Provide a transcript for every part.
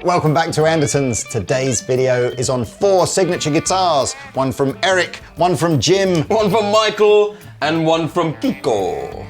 Welcome back to Andertons. Today's video is on 4 signature guitars. One from Eric, one from Jim, one from Michael, and one from Kiko.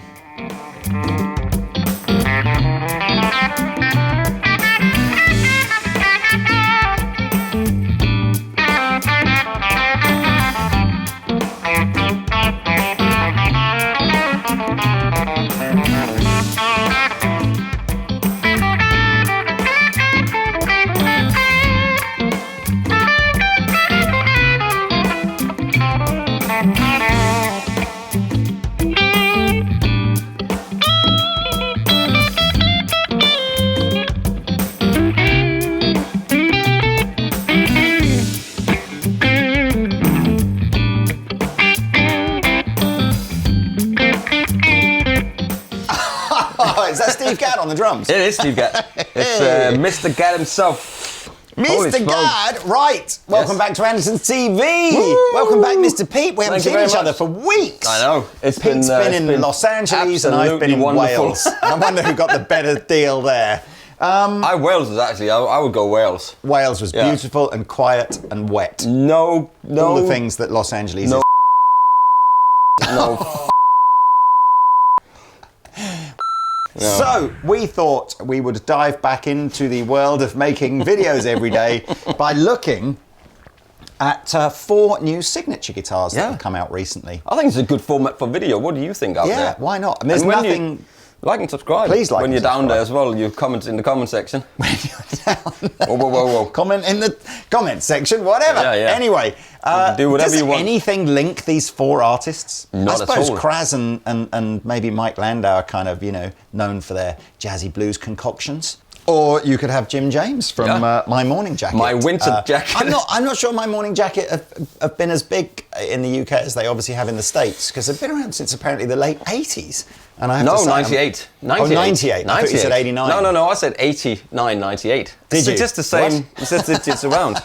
Is that Steve Gadd on the drums? It is Steve Gadd. It's Mr. Gadd himself. Mr. Gadd, right. Welcome back to Andertons TV. Woo! Welcome back, Mr. Pete. We haven't seen each other for weeks. I know. Pete's been in Los Angeles and I've been in Wales. I wonder who got the better deal there. Wales was actually, I would go Wales. Wales was beautiful and quiet and wet. No. All the things that Los Angeles is. No. So, we thought we would dive back into the world of making videos every day by looking at 4 new signature guitars that have come out recently. I think it's a good format for video. What do you think out there? Yeah, why not? I mean, there's nothing... Like and subscribe. Please like when you're down there as well, you comment in the comment section. When you're down there. Whoa. Comment in the comment section, whatever. Yeah. Anyway, do whatever you want. Does anything link these 4 artists? Not I suppose at all. Krasno and maybe Mike Landau are kind of, known for their jazzy blues concoctions. Or you could have Jim James from My Morning Jacket. My winter jacket. I'm not sure My Morning Jacket have been as big in the UK as they obviously have in the States, because they've been around since apparently the late 80s. And I have to say, 98. 98. Oh, 98. I thought you said 89. No, I said 89, 98. Did you? It's just the same. It's around.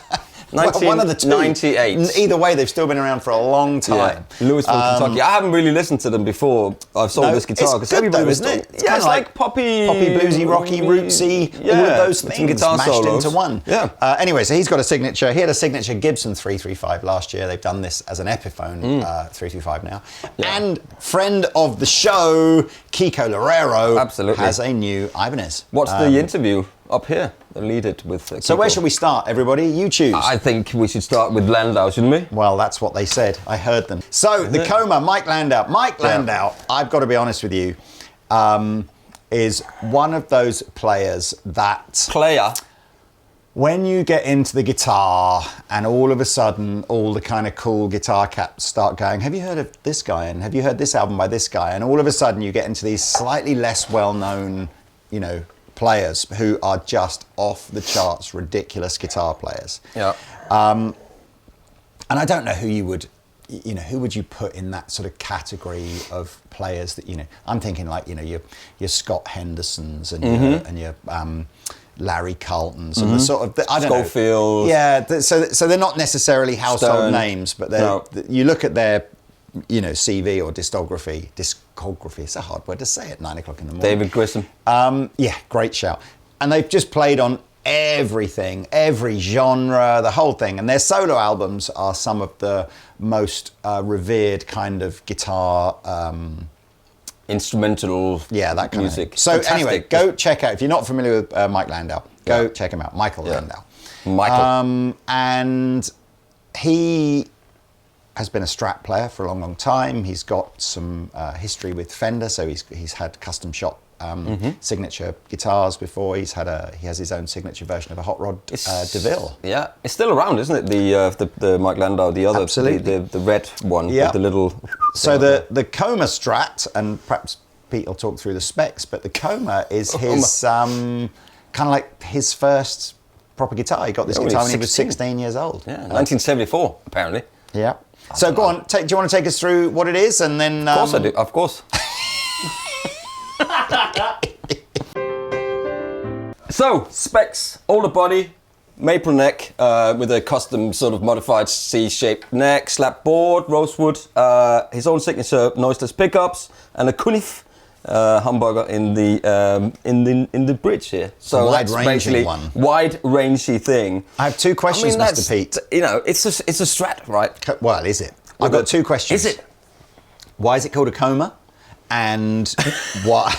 One of the two. 98. Either way, they've still been around for a long time. Yeah. Louisville, Kentucky. I haven't really listened to them before I've sold this guitar. It's good though, isn't it? It's like poppy, bluesy, rocky, rootsy, all of those things guitar mashed solos into one. Yeah. Anyway, so he's got a signature. He had a signature Gibson 335 last year. They've done this as an Epiphone 325 now. Yeah. And friend of the show, Kiko Loureiro, has a new Ibanez. What's the interview up here? Lead it with Kiko. So where should we start, everybody? You choose. I think we should start with Landau, shouldn't we? Well, that's what they said. I heard them. So, the Coma, Mike Landau. Mike Landau, I've got to be honest with you, is one of those players that... When you get into the guitar and all of a sudden all the kind of cool guitar cats start going, have you heard of this guy? And have you heard this album by this guy? And all of a sudden you get into these slightly less well-known, players who are just off the charts, ridiculous guitar players. Yeah. And I don't know who you would, who would you put in that sort of category of players that, I'm thinking like, your Scott Hendersons and your Larry Carltons and the sort of, I don't Schofield. know. Yeah, so they're not necessarily household names, but you look at their, CV or discography, it's a hard word to say at 9 o'clock in the morning. David Grissom. Yeah, great shout. And they've just played on everything, every genre, the whole thing. And their solo albums are some of the most revered kind of guitar... instrumental that kind music. So fantastic. Anyway, go check out, if you're not familiar with Mike Landau, go check him out, Michael Landau. Michael. And he has been a Strat player for a long, long time. He's got some history with Fender, so he's had custom shop signature guitars before. He has his own signature version of a Hot Rod DeVille. Yeah, it's still around, isn't it? The Mike Landau, the other, the red one with the little. So the Coma Strat, and perhaps Pete will talk through the specs, but the Coma is his kind of like his first proper guitar. He got this guitar when he was 16 years old. Yeah, 1974 apparently. Yeah. So go on. Do you want to take us through what it is, and then? Of course I do. Of course. So, specs, older body, maple neck with a custom sort of modified C-shaped neck, slap board, rosewood, his own signature noiseless pickups, and a Kunif humbucker in the bridge here. So that's basically wide-rangey thing. I have two questions, Mr. Pete. You know, it's a Strat, right? Well, is it? I've got two questions. Is it? Why is it called a Coma? And why?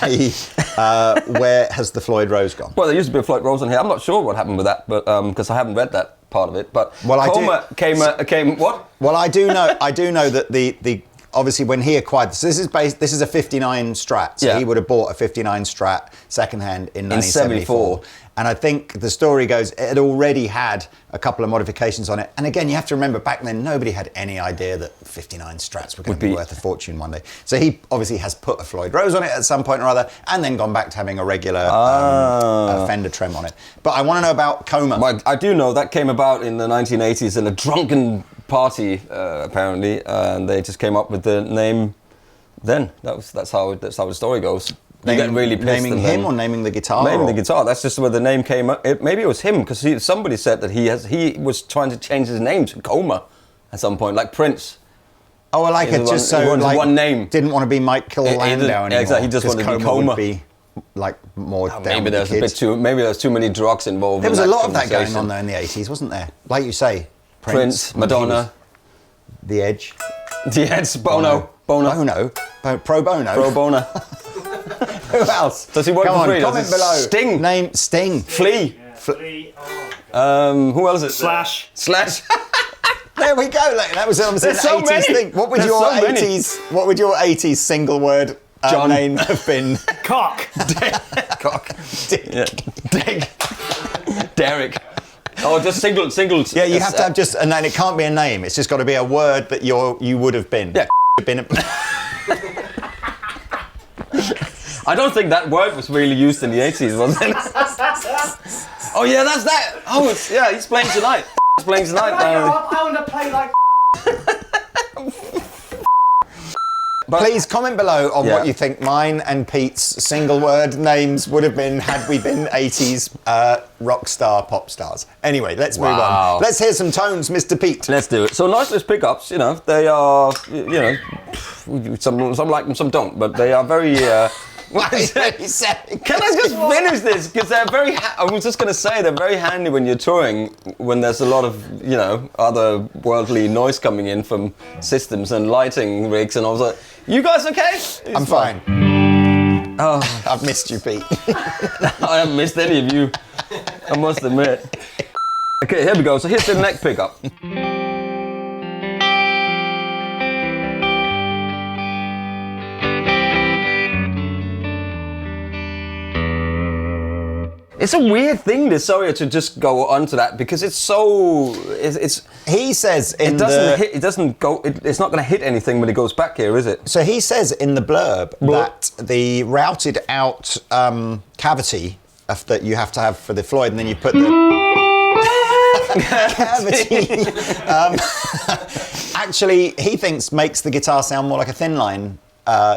Where has the Floyd Rose gone? Well, there used to be a Floyd Rose on here. I'm not sure what happened with that, but because I haven't read that part of it. But Coma came what? Well, I do know that the obviously when he acquired this is a 59 Strat. So he would have bought a 59 Strat secondhand in 1974. And I think the story goes it had already had a couple of modifications on it. And again, you have to remember back then nobody had any idea that 59 Strats were going to be worth a fortune one day. So he obviously has put a Floyd Rose on it at some point or other, and then gone back to having a regular Fender trem on it. But I want to know about Coma. Well, I do know that came about in the 1980s in a drunken party, apparently, and they just came up with the name. Then that's how the story goes. You get really pissed. Naming him or naming the guitar? Naming the guitar. That's just where the name came up. Maybe it was him, because somebody said that he was trying to change his name to Coma at some point, like Prince. Oh, I like it. Just so like one name. Didn't want to be Michael Landau anymore. Exactly. He just wanted to be Coma. Would be like more. Maybe there's a bit too. Maybe there's too many drugs involved. There was a lot of that going on though in the 80s, wasn't there? Like you say, Prince, Madonna, The Edge, Bono. Pro Bono. Who else? Does he work for free? Comment below. Sting. Name Sting. Flea. Yeah, Flea. Oh. Who else is Slash. There we go. Like, that was obviously an 80s thing. What would your 80s? What would your 80s single word name have been? Cock. Cock. Dick. Yeah. Dick. Derek. Oh, just single. Yeah, you have to have just, and then it can't be a name. It's just got to be a word that you would have been. Yeah. I don't think that word was really used in the 80s, was it? Oh yeah, that's that. Oh yeah, he's playing tonight. He's playing tonight. I want to play like. But please comment below on what you think mine and Pete's single word names would have been had we been 80s rock star pop stars. Anyway, let's move on. Let's hear some tones, Mr. Pete. Let's do it. So noiseless pickups, you know, they are, you know, some like them, some don't, but they are very. Can I just finish this? Because they're very. I was just going to say they're very handy when you're touring, when there's a lot of other worldly noise coming in from systems and lighting rigs, and I was like, "You guys okay?" I'm fine. Oh, I've missed you, Pete. I haven't missed any of you. I must admit. Okay, here we go. So here's the neck pickup. It's a weird thing, this Sawyer, to just go onto that because it's so. He says it's not going to hit anything when it goes back here, is it? So he says in the blurb that the routed out cavity that you have to have for the Floyd, and then you put the cavity. Actually, he thinks makes the guitar sound more like a thin line.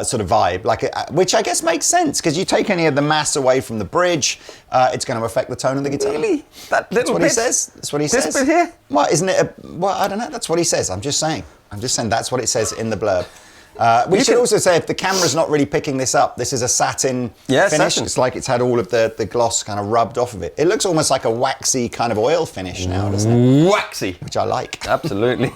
Sort of vibe, which I guess makes sense because you take any of the mass away from the bridge, it's going to affect the tone of the guitar. Really? That's what he says. That's what he says. This bit here? Well, isn't it? Well, I don't know. That's what he says. I'm just saying that's what it says in the blurb. We should also say if the camera's not really picking this up, this is a satin finish. Satin. It's like it's had all of the gloss kind of rubbed off of it. It looks almost like a waxy kind of oil finish now, doesn't it? Waxy. Which I like. Absolutely.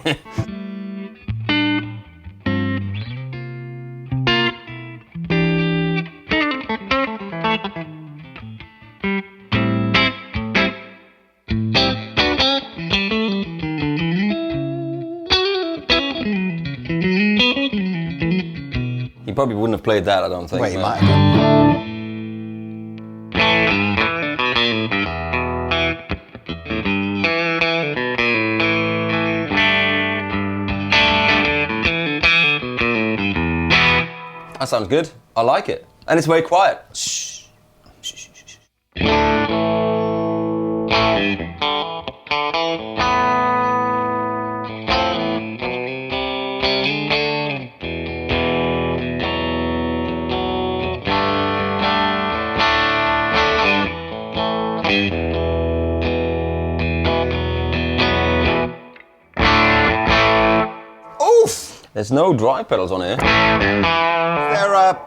He probably wouldn't have played that, I don't think. Wait, he might have done. That sounds good. I like it. And it's very quiet. Shh. Shh. There's no dry pedals on here.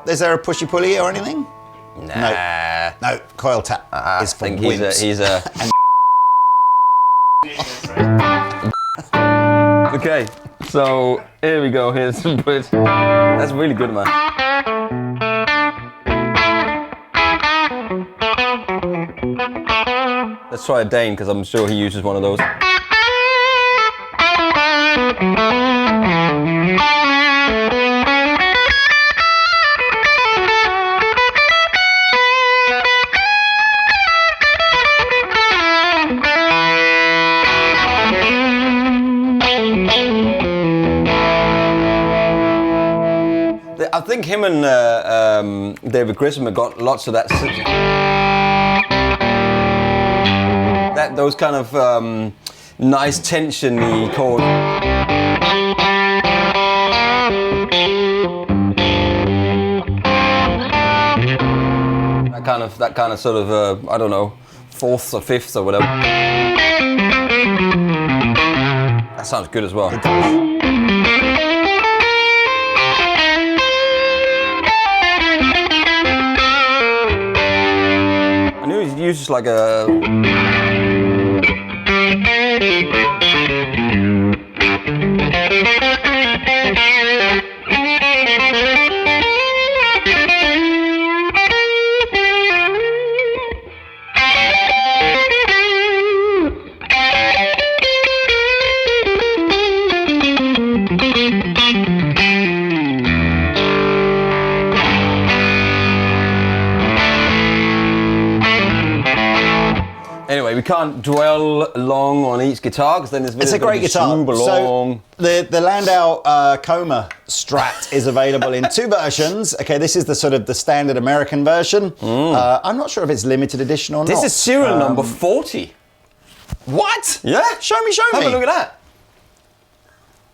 Is there a pushy pulley or anything? Nah. No, coil tap is for wimps. He's a Okay, so here we go. Here's some bridge. That's really good, man. Let's try a Dane, because I'm sure he uses one of those. I think him and David Grissom have got lots of that. Those kind of nice tension-y chords. That kind of sort of I don't know, fourths or fifths or whatever. That sounds good as well. I knew he uses like a. Anyway, we can't dwell long on each guitar because then it's a great guitar. Super long. So the Landau Coma Strat is available in 2 versions. Okay, this is the sort of the standard American version. I'm not sure if it's limited edition or not. This is serial number 40. What? Yeah. Show me. Have a look at that.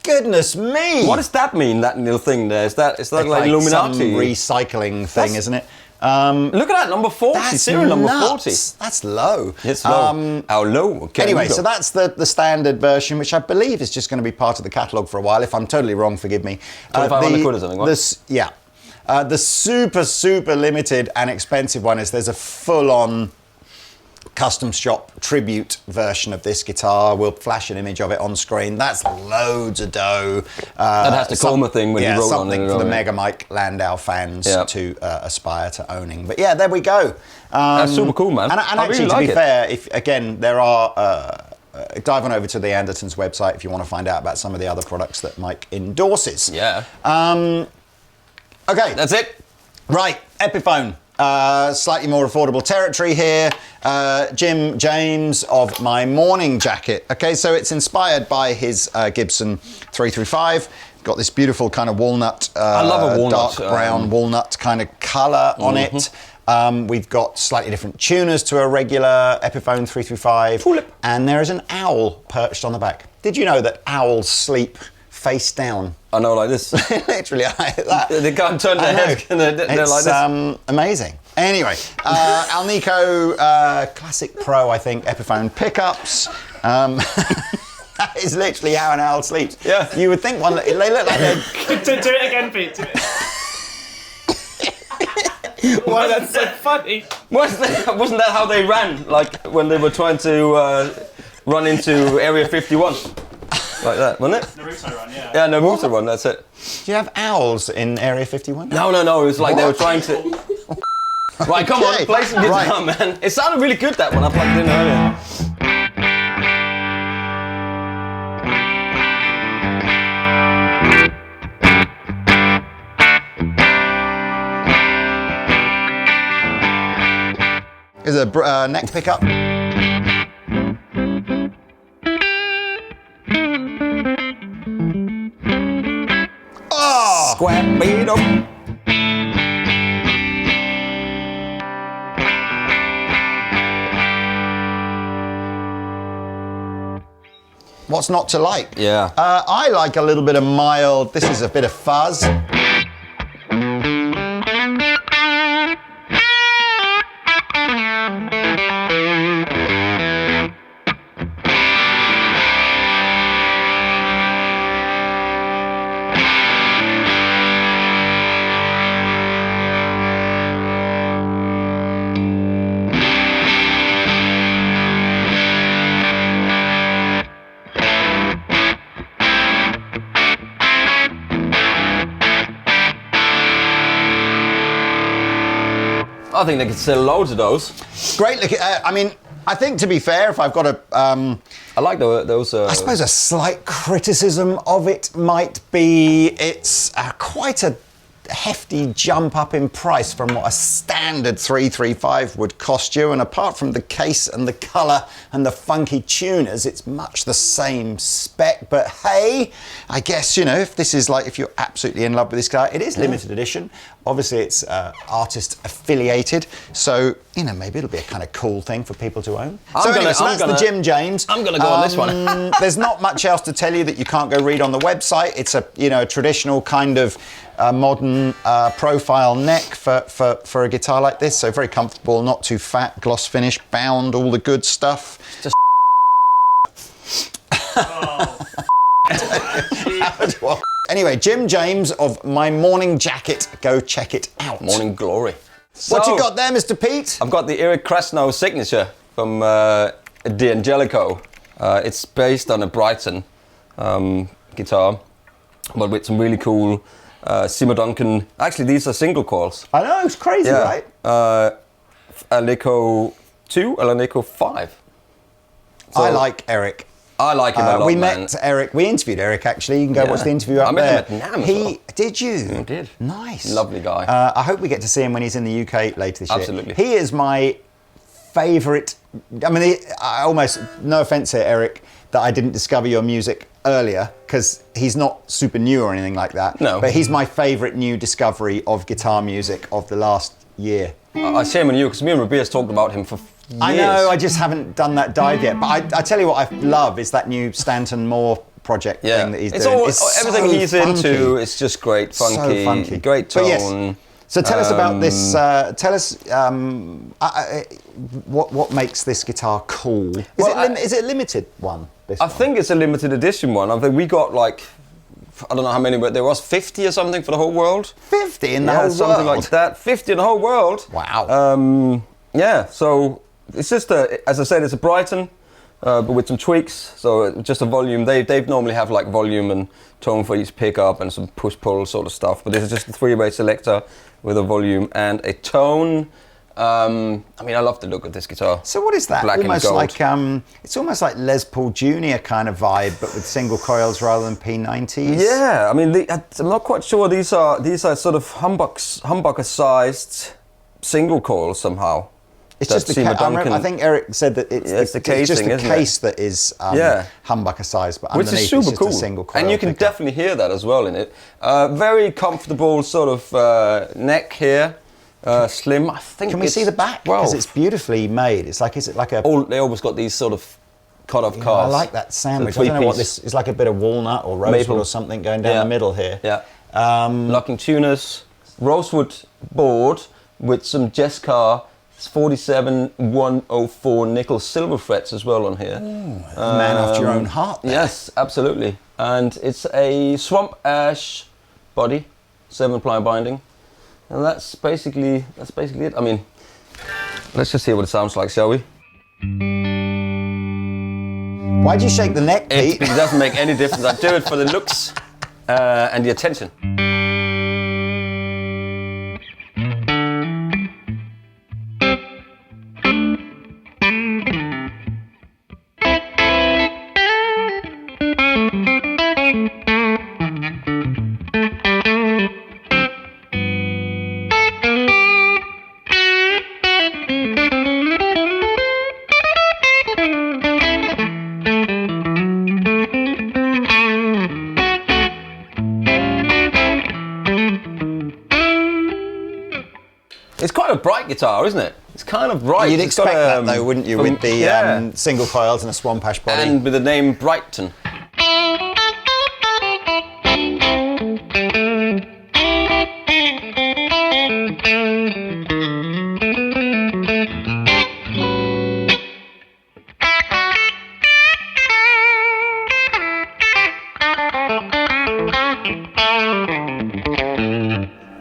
Goodness me! What does that mean? That little thing there? Is that? It's like Illuminati. Some recycling thing, isn't it? Look at that, number 40, serial number 40. That's low. It's low. How low? Okay, anyway, so that's the standard version, which I believe is just going to be part of the catalogue for a while. If I'm totally wrong, forgive me. 2,500 quid or something, right? The super limited and expensive one is there's a full-on custom shop tribute version of this guitar. We'll flash an image of it on screen. That's loads of dough. That has the Coma thing when you wrote on it. Something for the Mega Mike Landau fans to aspire to owning. But yeah, there we go. That's super cool, man. And actually, really to be fair, if again, there are... dive on over to the Andertons website if you want to find out about some of the other products that Mike endorses. Yeah. Okay. That's it. Right, Epiphone. Slightly more affordable territory here. Jim James of My Morning Jacket. Okay, so it's inspired by his Gibson 335. Got this beautiful kind of walnut, I love a walnut, dark brown walnut kind of colour on it. We've got slightly different tuners to a regular Epiphone 335. Tulip. And there is an owl perched on the back. Did you know that owls sleep face down? I know, like this. Literally, like that. They can't turn their heads. They're like this. Amazing. Anyway, Alnico Classic Pro, I think, Epiphone pickups. That is literally how an owl sleeps. Yeah. You would think one. They look like they're. Do it again, Pete. Do it. Why, that's so funny. Wasn't that how they ran? Like when they were trying to run into Area 51? Like that, wasn't it? Naruto run, yeah. Yeah, Naruto run, that's it. Do you have owls in Area 51? No, it was like they were trying to... Right, come on, play some guitar, man. It sounded really good, that one. I plugged in earlier. Is a neck pickup. Oh! Square beat up. What's not to like? Yeah. I like a little bit of mild. This is a bit of fuzz. I think they could sell loads of those. Great looking. I mean, I think to be fair, if I've got a... I like those. I suppose a slight criticism of it might be it's quite a hefty jump up in price from what a standard 335 would cost you, and apart from the case and the colour and the funky tuners, it's much the same spec. But hey, I guess, you know, if you're absolutely in love with this guy, it is limited edition. Obviously it's artist affiliated, so, you know, maybe it'll be a kind of cool thing for people to own. That's the Jim James. I'm gonna go on this one. There's not much else to tell you that you can't go read on the website. It's a traditional kind of modern profile neck for a guitar like this, so very comfortable, not too fat, gloss finish, bound, all the good stuff. Just Anyway, Jim James of My Morning Jacket, go check it out. Morning Glory. What you got there, Mr. Pete? I've got the Eric Krasno signature from D'Angelico. It's based on a Brighton guitar, but with some really cool Seymour Duncan. Actually, these are single coils. I know, it's crazy, right? Alnico 2, Alnico 5. So, I like Eric. I like him a lot, We man. met Eric. We interviewed Eric, actually. You can go watch the interview up there. I met him at NAMM as well. Did you? I did. Nice. Lovely guy. I hope we get to see him when he's in the UK later this year. Absolutely. He is my favourite. I mean, I almost, no offence here, Eric, that I didn't discover your music earlier, because he's not super new or anything like that. No. But he's my favourite new discovery of guitar music of the last year. I shame on you, because me and Rabia's talked about him for years. I know, I just haven't done that dive yet. But I tell you what I love is that new Stanton Moore project thing that he's doing. Everything so he's funky. into is just great, funky, So funky. great tone. But yes, so tell us about this. Tell us what makes this guitar cool. Is it a limited one? I think it's a limited edition one. I think we got like, I don't know how many, but there was 50 or something for the whole world. 50 in the whole world? Something like that. 50 in the whole world. Wow. Yeah, so it's just, as I said, it's a Brighton, but with some tweaks. So just a volume. They normally have like volume and tone for each pickup and some push-pull sort of stuff. But this is just a three-way selector with a volume and a tone. I mean, I love the look of this guitar. So what is that? Black and almost gold. like it's almost like Les Paul Jr. kind of vibe, but with single coils rather than P90s. Yeah, I mean, I'm not quite sure. These are sort of humbucker-sized single coils somehow. It's just the case. I think Eric said that it's the casing, just the case that is humbucker size, but which underneath is super it's just cool. a single coil. And you can definitely hear that as well in it. Very comfortable sort of neck here. Slim, I think. Can we see the back? Because it's beautifully made. Is it like a? They always got these sort of cut-off cars. I like that sandwich. I don't know what this is, like a bit of walnut or rosewood Maple. or something going down the middle here. Yeah. Locking tuners, rosewood board with some Jescar 47104 nickel silver frets as well on here. A man after your own heart. There. Yes, absolutely. And it's a swamp ash body, 7-ply binding. And that's basically it. I mean, let's just hear what it sounds like, shall we? Why'd you shake the neck, Pete? It doesn't make any difference. I do it for the looks and the attention. It's quite a bright guitar, isn't it? It's kind of bright. You'd expect that though, wouldn't you, with the single coils and a swamp ash body? And with the name Brighton.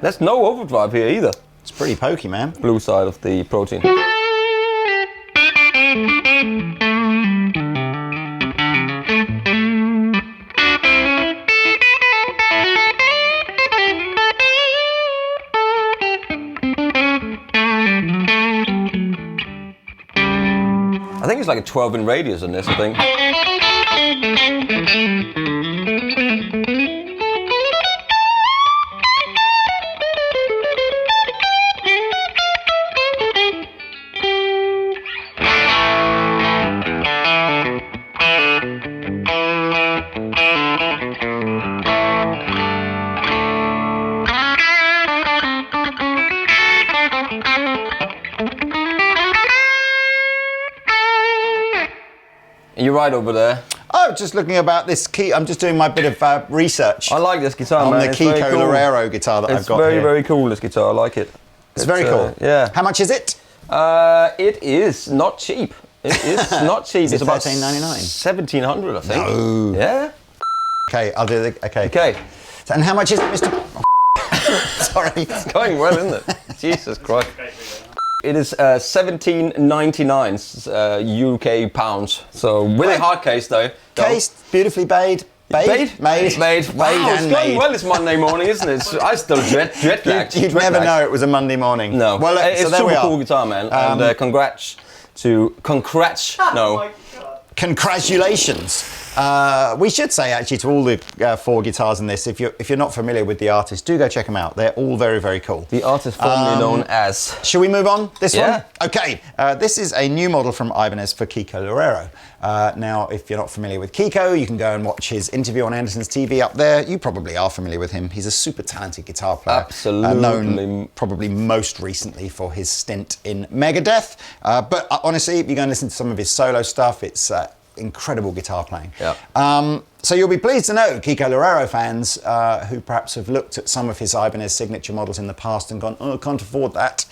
There's no overdrive here either. It's pretty pokey, man. Blue side of the protein. like a 12-inch radius on this, I think. You're right over there. Oh, just looking about this key. I'm just doing my bit of research I like this guitar, on man. the It's very Kiko cool. Loureiro guitar that I've got It's very, here. very cool, this guitar. I like it. It's very cool. Yeah. How much is it? It is not cheap. It is not cheap. Is it it's about $13.99? $1,700, I think. No. Yeah. Okay, I'll do the. Okay. Okay. So, and how much is it, Mr. Sorry. It's going well, isn't it? Jesus Christ. It is 17.99 UK pounds. So with a hard case though. Cased, beautifully made. Made? Made. Wow, and it's going made. well this Monday morning, isn't it? I still jet lagged. You'd never know it was a Monday morning. No. Well, It's so there super we are. cool guitar, man. And congrats. Congratulations. We should say actually to all the 4 guitars in this, if you're not familiar with the artists, do go check them out. They're all very, very cool. The artist formerly known as. Shall we move on? This Yeah. one? Okay. This is a new model from Ibanez for Kiko Loureiro. Now, if you're not familiar with Kiko, you can go and watch his interview on Andertons TV up there. You probably are familiar with him. He's a super talented guitar player. Absolutely. Known probably most recently for his stint in Megadeth. But honestly, if you go and listen to some of his solo stuff, it's incredible guitar playing. Yeah. So you'll be pleased to know, Kiko Loureiro fans who perhaps have looked at some of his Ibanez signature models in the past and gone, oh, I can't afford that.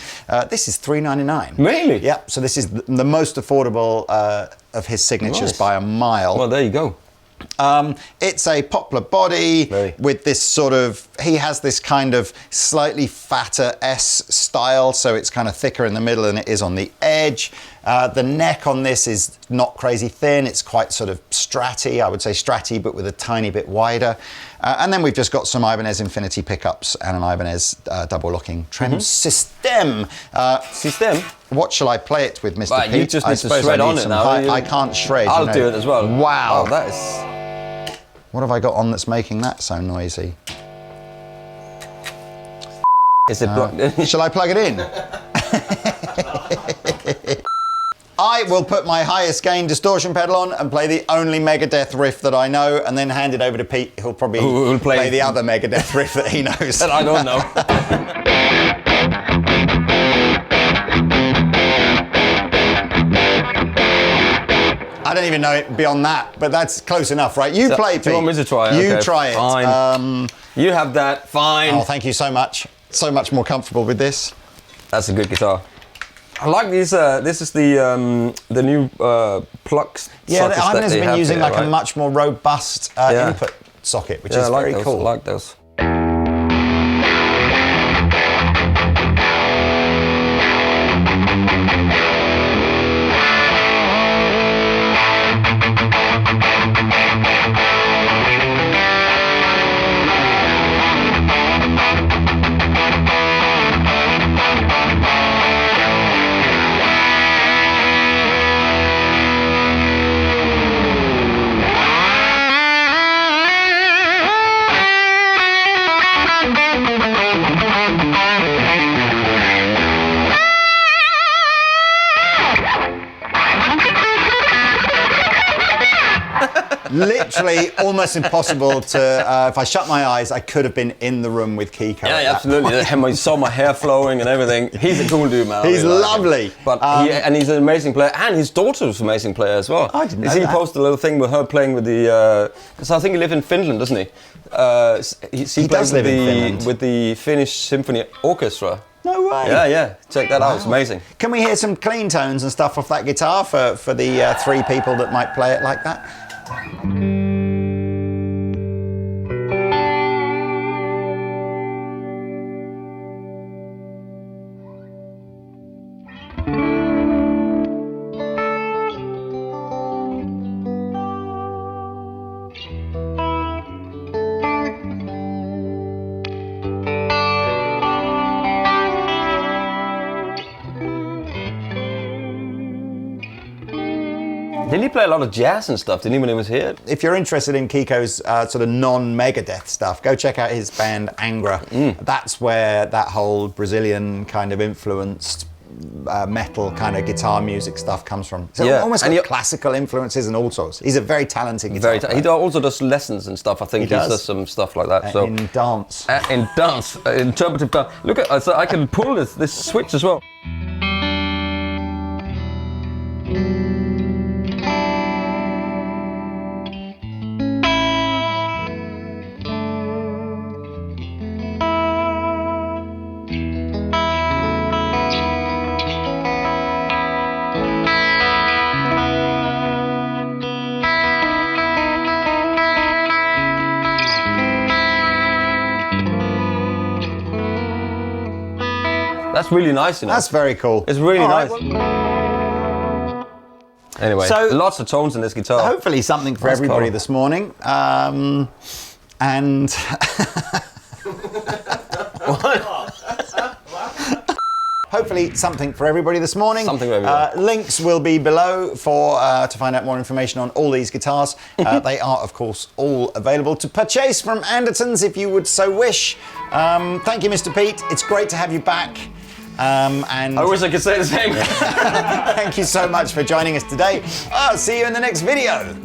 This is $399. Really? Yeah, so this is the most affordable of his signatures Nice. by a mile. Well, there you go. It's a poplar body Very. with this sort of, he has this kind of slightly fatter S style, so it's kind of thicker in the middle than it is on the edge. The neck on this is not crazy thin, it's quite sort of stratty, I would say stratty, but with a tiny bit wider. And then we've just got some Ibanez Infinity pickups and an Ibanez double locking trem system. System? What shall I play it with, Mr. Right, Pete? you just I need to suppose shred I need on it some now. I can't shred. I'll you know. do it as well. Wow. Oh, that is. What have I got on that's making that so noisy? Is it blocked? Shall I plug it in? I will put my highest gain distortion pedal on and play the only Megadeth riff that I know, and then hand it over to Pete, who'll probably Who'll play the other Megadeth riff that he knows. That I don't know. I don't even know it beyond that, but that's close enough, right? You play, Pete. Do you want me to try it? You Okay, try it. fine. You have that. Fine. Oh, thank you so much. So much more comfortable with this. That's a good guitar. I like these. This is the new plugs. Yeah, the sockets that Ibanez they have been have using here, like right? a much more robust Yeah. input socket, which Yeah, is I like very those. cool. I like those. Literally almost impossible to, if I shut my eyes, I could have been in the room with Kiko. Yeah, at that absolutely. You saw my hair flowing and everything. He's a cool dude, man. I He's really like him. lovely. But and he's an amazing player, and his daughter's an amazing player as well. I didn't know He that. posted a little thing with her playing with the. Because I think he lives in Finland, doesn't he? He He plays does live in Finland. with the Finnish Symphony Orchestra. No way. Yeah. Check that out. It's amazing. Can we hear some clean tones and stuff off that guitar for the 3 people that might play it like that? Didn't he play a lot of jazz and stuff, didn't he, when he was here? If you're interested in Kiko's sort of non-Megadeth stuff, go check out his band Angra. That's where that whole Brazilian kind of influenced metal kind of guitar music stuff comes from. So almost like classical influences and all sorts. He's a very talented guitar player. He also does lessons and stuff. I think he does some stuff like that. So in dance. In dance, interpretive dance. Look at, so I can pull this switch as well. That's really nice, you know. That's very cool. It's really nice. Anyway, so lots of tones in this guitar. Hopefully something for everybody this morning. And hopefully something for everybody this morning. Something for everybody. Links will be below to find out more information on all these guitars. They are, of course, all available to purchase from Andertons if you would so wish. Thank you, Mr. Pete. It's great to have you back. And I wish I could say the same. Thank you so much for joining us today. I'll see you in the next video.